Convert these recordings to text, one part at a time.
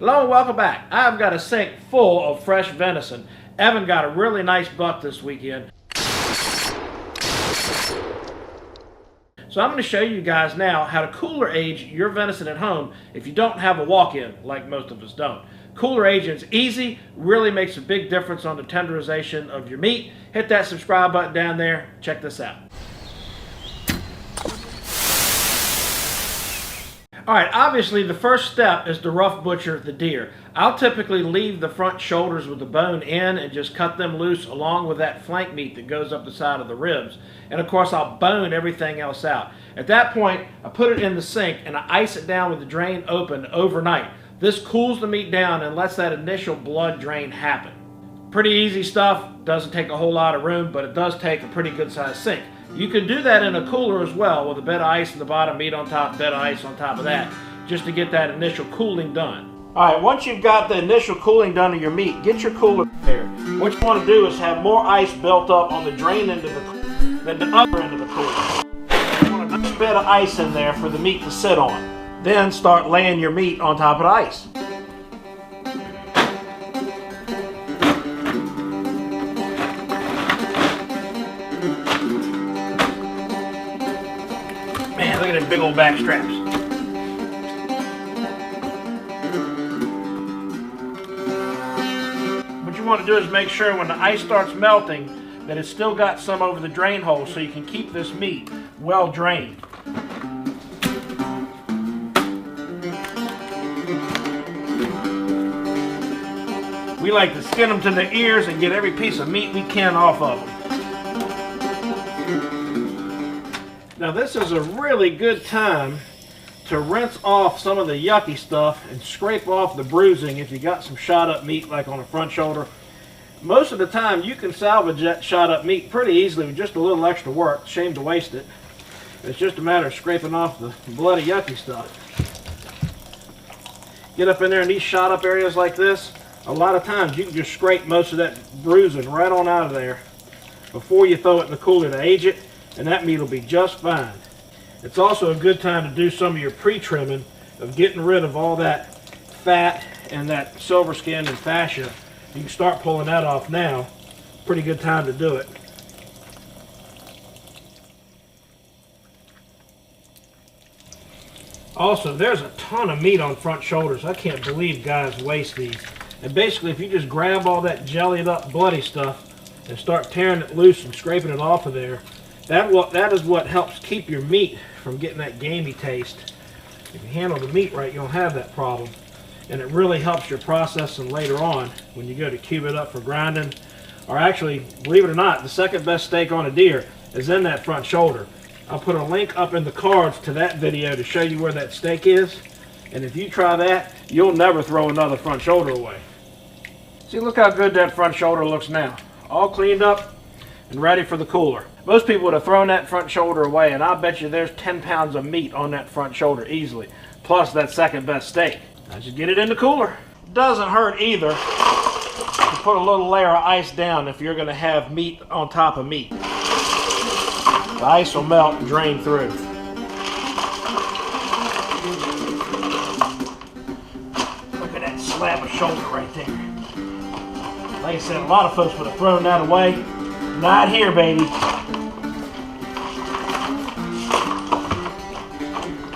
Hello and welcome back. I've got a sink full of fresh venison. Evan got a really nice buck this weekend. So I'm going to show you guys now how to cooler age your venison at home if you don't have a walk-in like most of us don't. Cooler aging is easy, really makes a big difference on the tenderization of your meat. Hit that subscribe button down there. Check this out. Alright, obviously the first step is to rough butcher the deer. I'll typically leave the front shoulders with the bone in and just cut them loose along with that flank meat that goes up the side of the ribs. And of course I'll bone everything else out. At that point, I put it in the sink and I ice it down with the drain open overnight. This cools the meat down and lets that initial blood drain happen. Pretty easy stuff, doesn't take a whole lot of room, but it does take a pretty good sized sink. You can do that in a cooler as well with a bed of ice in the bottom, meat on top, bed of ice on top of that, just to get that initial cooling done. Alright, once you've got the initial cooling done of your meat, get your cooler there. What you want to do is have more ice built up on the drain end of the cooler than the other end of the cooler. You want a nice bed of ice in there for the meat to sit on. Then start laying your meat on top of the ice. Man, look at them big old back straps. What you want to do is make sure when the ice starts melting that it's still got some over the drain hole so you can keep this meat well drained. We like to skin them to the ears and get every piece of meat we can off of them. Now this is a really good time to rinse off some of the yucky stuff and scrape off the bruising if you got some shot up meat like on the front shoulder. Most of the time you can salvage that shot up meat pretty easily with just a little extra work. Shame to waste it. It's just a matter of scraping off the bloody yucky stuff. Get up in there in these shot up areas like this. A lot of times you can just scrape most of that bruising right on out of there before you throw it in the cooler to age it, and that meat will be just fine. It's also a good time to do some of your pre-trimming of getting rid of all that fat and that silver skin and fascia. You can start pulling that off now. Pretty good time to do it. Also, there's a ton of meat on front shoulders. I can't believe guys waste these. And basically, if you just grab all that jellied up bloody stuff and start tearing it loose and scraping it off of there, that is what helps keep your meat from getting that gamey taste. If you handle the meat right, you don't have that problem. And it really helps your processing later on when you go to cube it up for grinding. Or actually, believe it or not, the second best steak on a deer is in that front shoulder. I'll put a link up in the cards to that video to show you where that steak is. And if you try that, you'll never throw another front shoulder away. See, look how good that front shoulder looks now. All cleaned up and ready for the cooler. Most people would have thrown that front shoulder away, and I bet you there's 10 pounds of meat on that front shoulder easily, plus that second best steak. Now just get it in the cooler. Doesn't hurt either to put a little layer of ice down if you're going to have meat on top of meat. The ice will melt and drain through. Look at that slab of shoulder right there. Like I said, a lot of folks would have thrown that away. Not here, baby.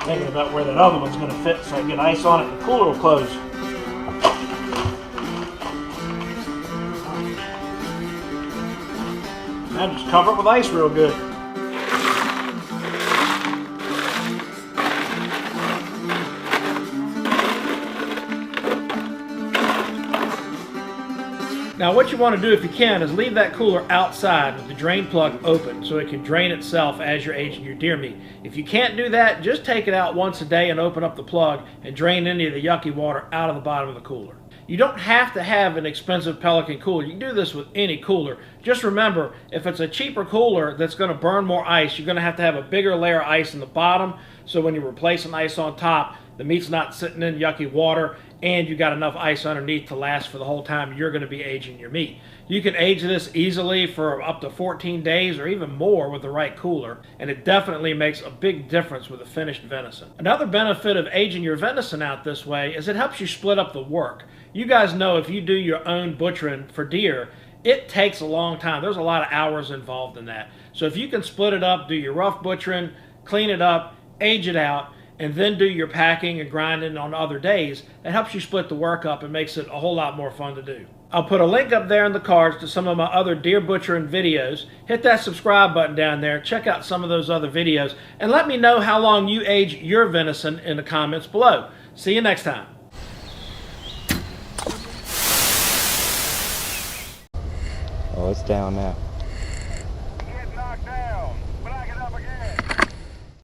Thinking about where that other one's going to fit so I can get ice on it and the cooler will close. Now just cover it with ice real good. Now what you want to do if you can is leave that cooler outside with the drain plug open so it can drain itself as you're aging your deer meat. If you can't do that, just take it out once a day and open up the plug and drain any of the yucky water out of the bottom of the cooler. You don't have to have an expensive Pelican cooler. You can do this with any cooler. Just remember, if it's a cheaper cooler that's going to burn more ice, you're going to have a bigger layer of ice in the bottom, so when you're replacing ice on top, the meat's not sitting in yucky water and you got enough ice underneath to last for the whole time you're going to be aging your meat. You can age this easily for up to 14 days or even more with the right cooler, and it definitely makes a big difference with a finished venison. Another benefit of aging your venison out this way is it helps you split up the work. You guys know if you do your own butchering for deer, it takes a long time. There's a lot of hours involved in that. So if you can split it up, do your rough butchering, clean it up, age it out, and then do your packing and grinding on other days, it helps you split the work up and makes it a whole lot more fun to do. I'll put a link up there in the cards to some of my other deer butchering videos. Hit that subscribe button down there, check out some of those other videos, and let me know how long you age your venison in the comments below. See you next time. Oh, it's down now.